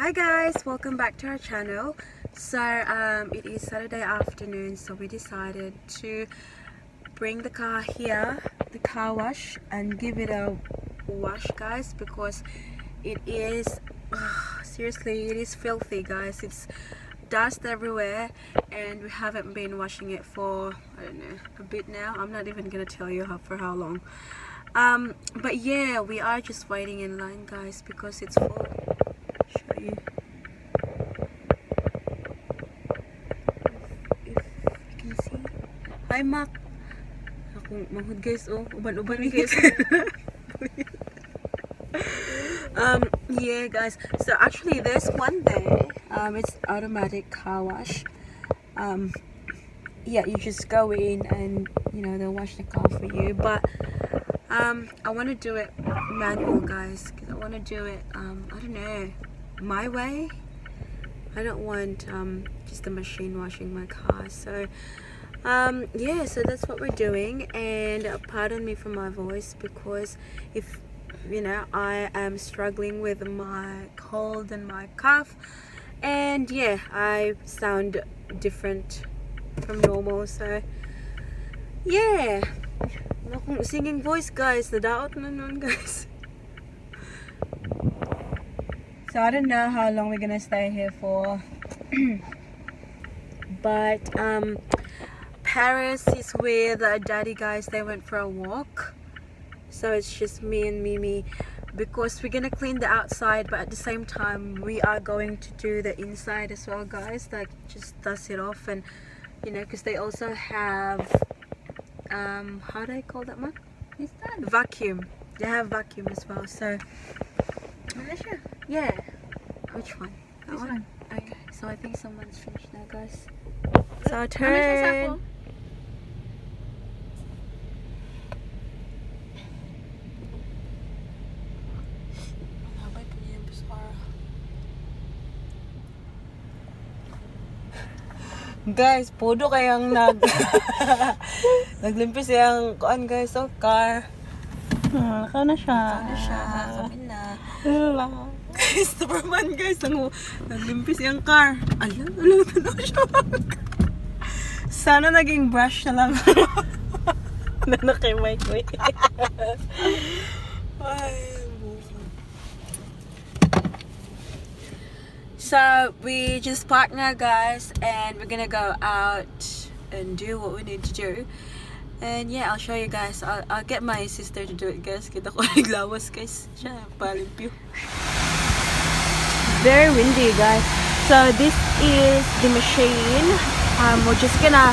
Hi guys, welcome back to our channel. So it is Saturday afternoon, so we decided to bring the car here, the car wash, and give it a wash, guys, because it is seriously, it is filthy, guys. It's dust everywhere and we haven't been washing it for, I don't know, a bit now. I'm not even gonna tell you for how long. But yeah, we are just waiting in line, guys, because it's full. Show you. If you can see. Hi, Mac. Akong manghud, guys. Oh, uban-uban ni guys. Yeah, guys. So actually, there's one there. It's automatic car wash. Yeah, you just go in and they'll wash the car for you. But I want to do it manual, guys, because I want to do it I don't know, my way. I don't want just the machine washing my car. So yeah, so that's what we're doing. And pardon me for my voice, because if I am struggling with my cold and my cough, and yeah, I sound different from normal. So yeah, singing voice, guys, nadaot na nun, guys. So I don't know how long we're gonna stay here for. But Paris is with daddy, guys. They went for a walk, so it's just me and Mimi, because we're gonna clean the outside, but at the same time we are going to do the inside as well, guys, like just dust it off. And because they also have how do I call that, one? Is that Vacuum. They have vacuum as well. So Malaysia? yeah. Which one? That This one. Okay. So I think someone's finished now, guys. So How much is turn. that for? Guys, podo kayang naglimpis yung kuan, guys, so car. Naka na siya. Ano siya? Kami na. Wala. Guys, Superman, guys, naglimpis yung car. Alam na siya. Sana naging brush na lang. Na kay Mike, wait. So we just parked now, guys, and we're gonna go out and do what we need to do. And yeah, I'll show you guys. I'll get my sister to do it, guys. Kita ko naglawas, guys. Siya palimpyo. Very windy, guys. So this is the machine. We're just gonna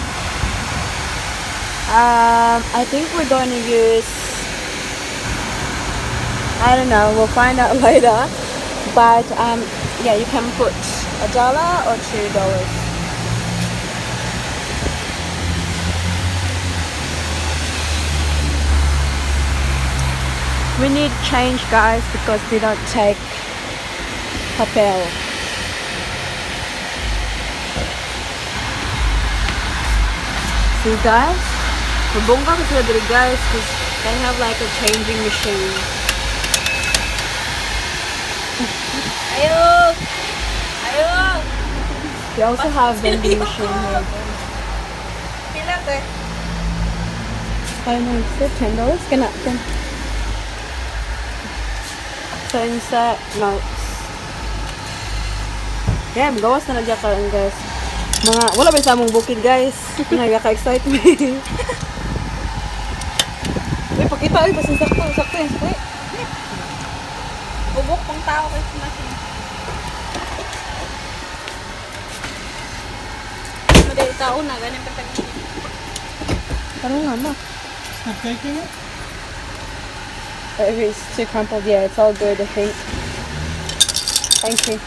I think we're going to use, I don't know, we'll find out later. But yeah, you can put $1 or $2. We need change, guys, because they don't take papel. See, guys, mabongga ko sila dito, guys, because they have like a changing machine. Ayun! Ayun! They also have vending machine here. Pila ko eh. I know, it's $10. Gonna. So insert notes. Yeah, gawas na nagya karon, guys. Wala ba sa among bukid, guys? Nagaka-excite me. Uy, pakita, basta sakto. Uy. Bubok pang tao kasi machine. Madali tao na, ganyan pa tag-machine. Parang nga, ma. Not taking it? If it's too crumpled, yeah, it's all good, I think. Thank you.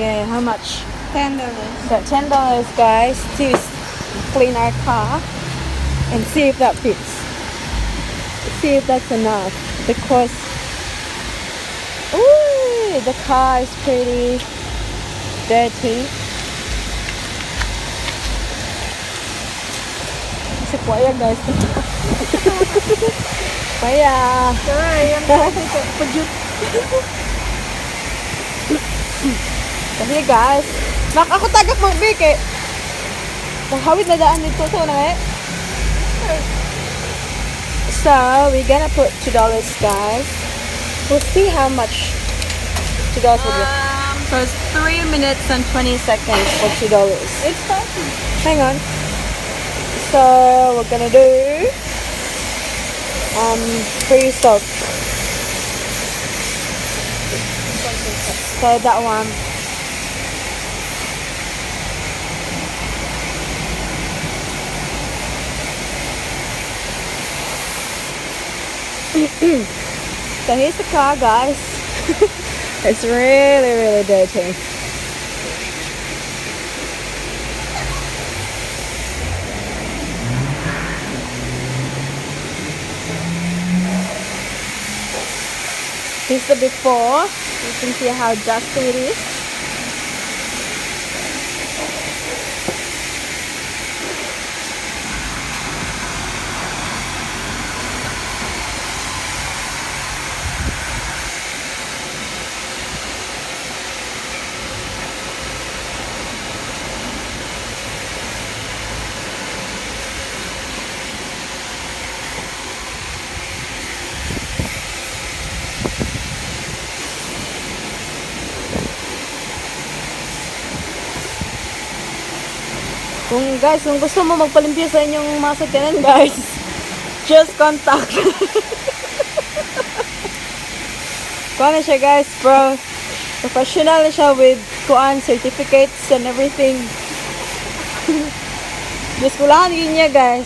Yeah, how much? $10. Got $10, guys, to clean our car and see if that fits. See if that's enough, because ooh, the car is pretty dirty. Sequoia, guys. Kaya. Sorry, ang pajut. Kasi guys, ako tagak magbik eh. Hawid na daan dito to na eh. So, we're gonna put $2 guys. We'll see how much $2 will be. So it's 3 minutes and 20 seconds for $2. It's starting. Hang on. So we're gonna do pre-soak. So that one. So here's the car, guys. It's really, really dirty. Here's the before. You can see how dusty it is. Kung gusto mo magpalimpyo sa inyong mga sakyanan, guys, just contact. Kuha na siya, guys, bro. Professional na siya with certificates and everything. Just kulangan yun niya, guys.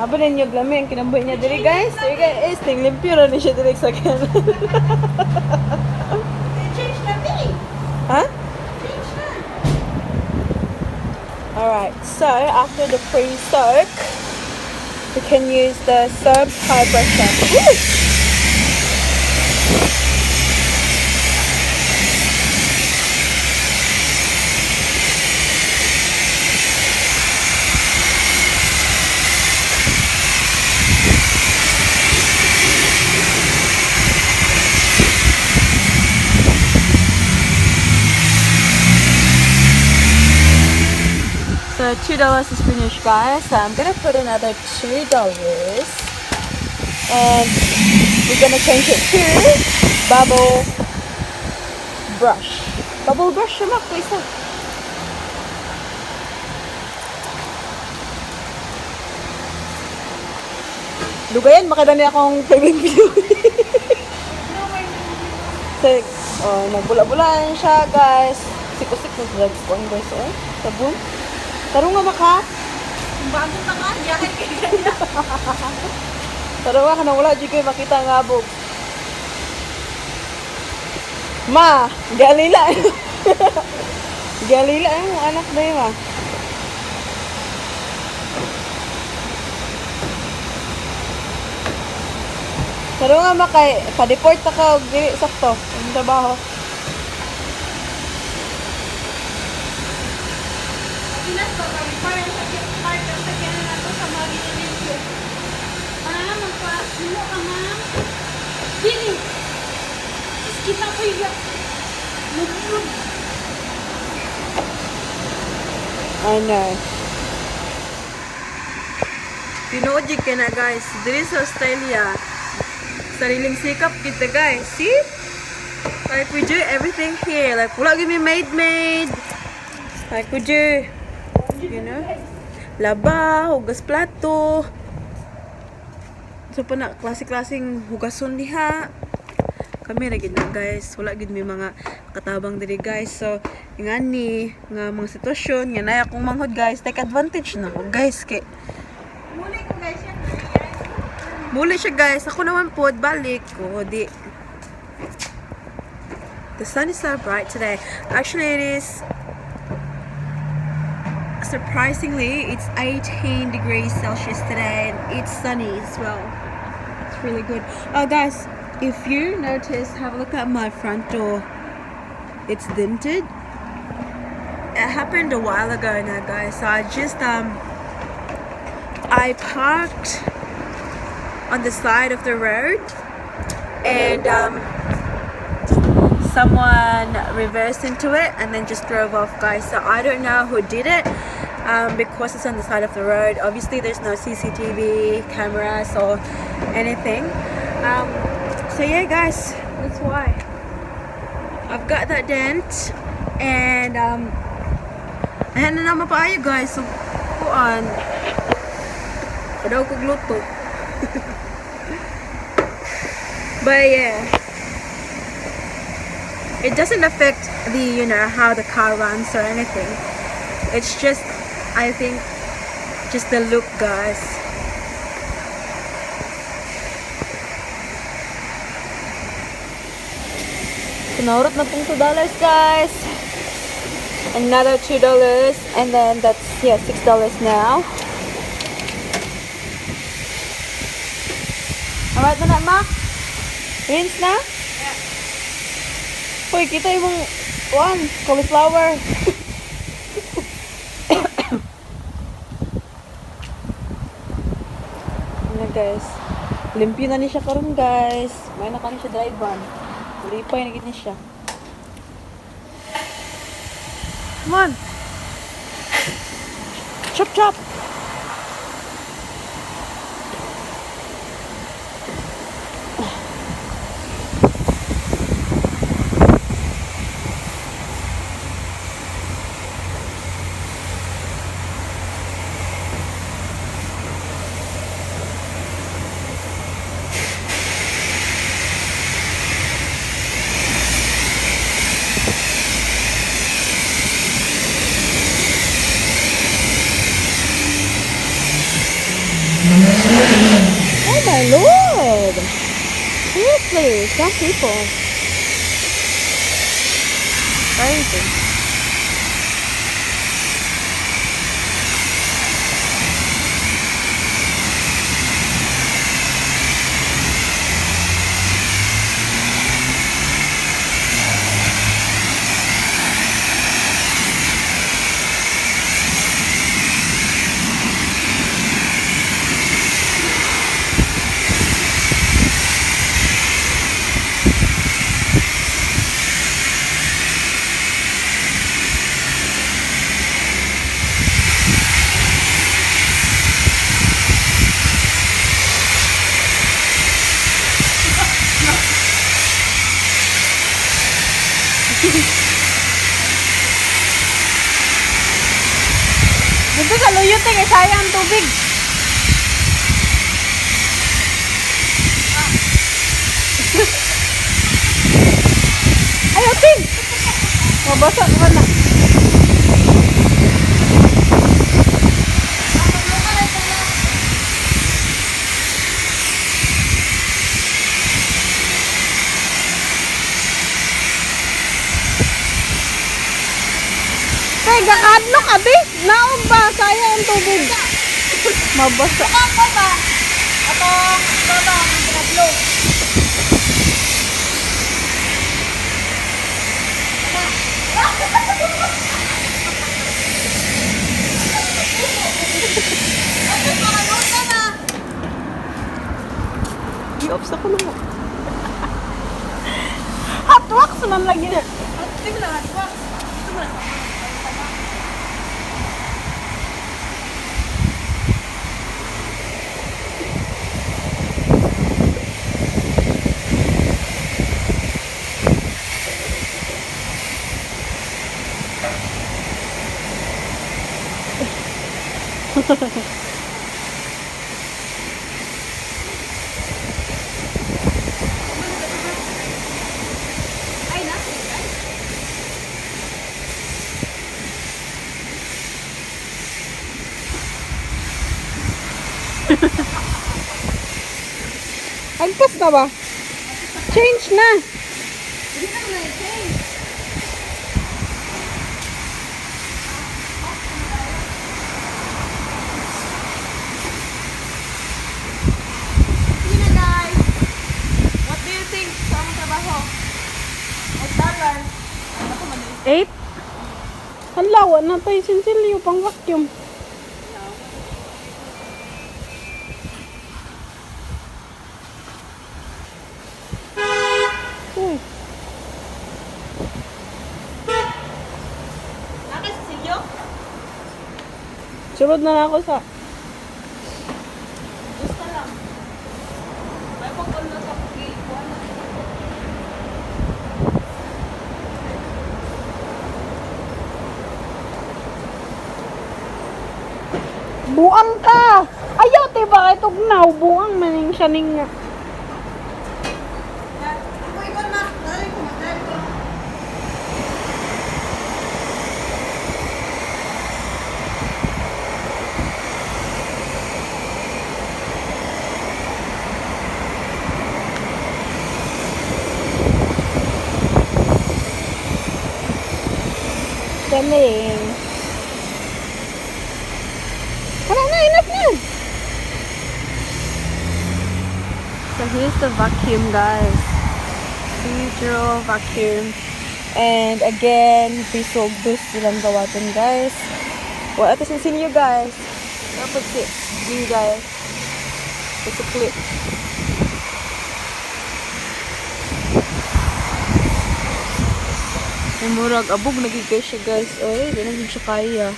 Aba ninyo glami ang kinamboy niya diri, guys. Diri guys, ting limpyo ra ni siya diri sa sakyanan. Change the thing. Huh? Change that. Alright, so after the pre-soak, we can use the soap high pressure. Woo! So $2 is finished, guys. So I'm gonna put another $2, and we're gonna change it to bubble brush. Bubble brush, siya please. Lugayan, makadali akong paglimpyo. So, nagbula-bulaan siya, guys. Sikusik na sa dagpon, guys. Sabon. Taro nga maka. Bago ka nga, yakin kayo ganyan. Taro nga, kanang wala di kayo makita ang abog. Ma, galila. Galila yung anak na yun, ma. Taro nga maka, pa-deport na ka, dili sakto. Ang trabaho. Pinas ba, parang sa kyanan na to sa mga ginilipyo. Magpa-sumo ka, ma'am. Dili. Tapos kita ko yung lubog. I know. Tinoodjig ka na, guys. Dili sa Australia. Sariling sikap kita, guys. See? Like we do everything here. Like wala gyud mi maid. Like we do, you know, laba, hugas plato. So pa na klase-klaseng hugason diha. Kami ra gid na, guys. Wala gid mi mga katabang diri, guys. So ingani nga mga sitwasyon nga nay akong manghod, guys. Take advantage na ko, guys, kay Muli ko, guys, yan. muli siya, guys. Ako naman po, balik ko. Di. The sun is so bright today. Actually, it is, surprisingly, it's 18 degrees Celsius today. And it's sunny as well. It's really good. Oh, guys, if you notice, have a look at my front door. It's dented. It happened a while ago now, guys. So I just I parked on the side of the road, and someone reversed into it and then just drove off, guys. So I don't know who did it, because it's on the side of the road. Obviously there's no CCTV cameras or anything. So yeah, guys, that's why I've got that dent. And ayan na naman pa kayo, guys. So kuan padaw kog luto. But yeah, it doesn't affect the, you know, how the car runs or anything. It's just, I think, just the look, guys. Pinurot na pong $2, guys. Another $2, and then that's, yeah, $6 now. Alright na ma? Rinse na? Yeah. Uy, kita yung cauliflower. Ano, guys? Limpyo na ni siya karon, guys. May naka ni siya drive van. Lipay na gid ni siya. Come on. Chop chop. Oh my lord! Seriously, some people. Crazy. Dito sa luyot eh, sayang tubig. Ayaw, Tim! Mabasa ka na. Teka, kadlo ka, be? Naon ba? Sayang ang tubig. Mabasa. Ako ba? Atong lolo ang pinaglo. I-off sa kulo mo. Hot wax man lagi na. Ito mo lang, ito mo lang. Ay, natin, guys. Agpas na ba? Change na. Hindi na naman i-change. Sige na, guys. What do you think? 8? Ang lawa na tayo sinsilyo pang vacuum. Uy. Nakasilyo? Sunod na ako sa... Gusto lang. May pagkulo sa cake. Buang ka! Ayaw, tiba itog na. Buang maning siyaning nga. Galing. Ano na, enough na! So here's the vacuum, guys. Digital vacuum. And again, pisog dos silang gawatin, guys. Well, ito sinyo, guys. Dapat you guys. It's a clip. Yung murag abog nagigay siya, guys. Oy, di na siya kaya.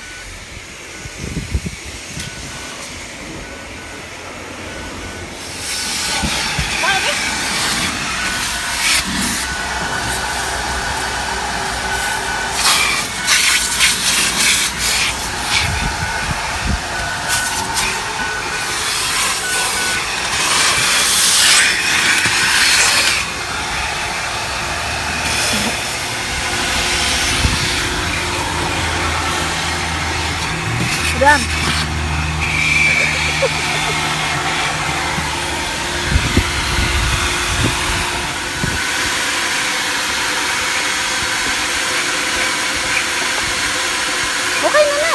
Dam. Okay na na.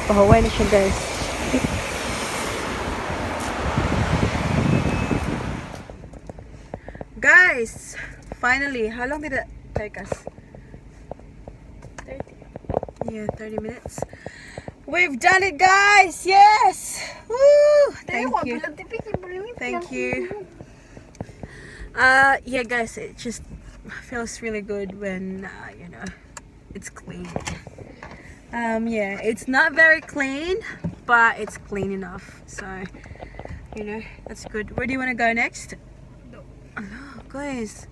Pahaway na siya, guys. Guys, finally, how long did it take us? 30. Yeah, 30 minutes. We've done it, guys! Yes! Woo! Thank you. Thank you. Yeah, guys, it just feels really good when, you know, it's clean. Yeah, it's not very clean, but it's clean enough. So, you know, that's good. Where do you want to go next? Ano, guys.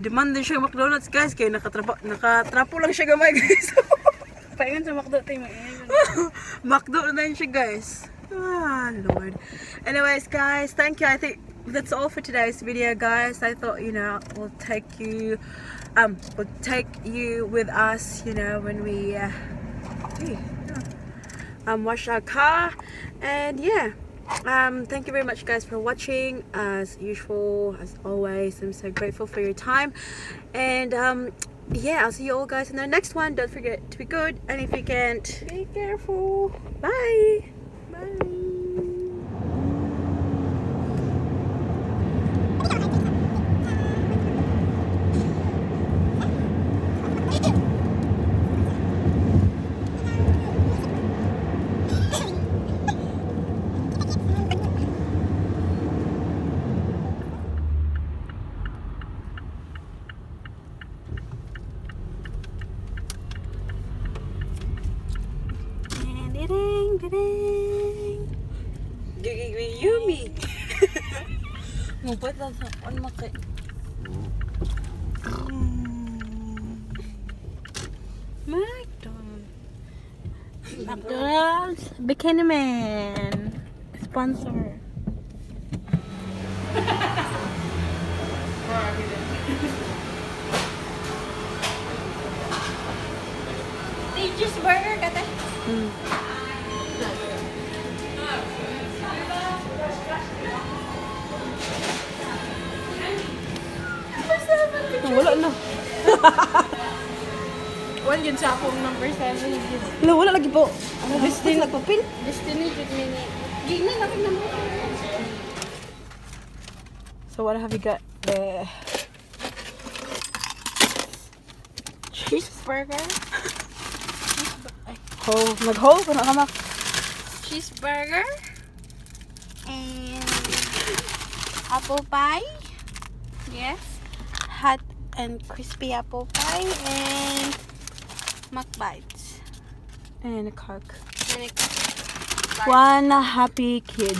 Demand din siya McDonald's, guys. Kaya nakatrapo lang siya gamay, guys. Paingan sa McDo tayo McDo na din siya, guys. Ah, Lord. Anyways, guys, thank you. I think that's all for today's video, guys. I thought, you know, we'll take you with us, you know, when we wash our car. And yeah, thank you very much, guys, for watching. As usual, as always, I'm so grateful for your time. And yeah, I'll see you all, guys, in the next one. Don't forget to be good, and if you can't, be careful. Bye. Bye. Ding, ding, ding. Ngupit lang sa on maki. McDonald's Bikini Man sponsor. Teacher's burger kate. Wala na. One yun sa akong number 7 yun. Wala lagi po. Ano gusto nagpapil? Destiny with me. Gignan na number. So what have you got there? Cheeseburger. Nag-hole pa na kamak. Cheeseburger. And apple pie. Yes. Hot and crispy apple pie. And McBites. And a Coke. And One happy kid.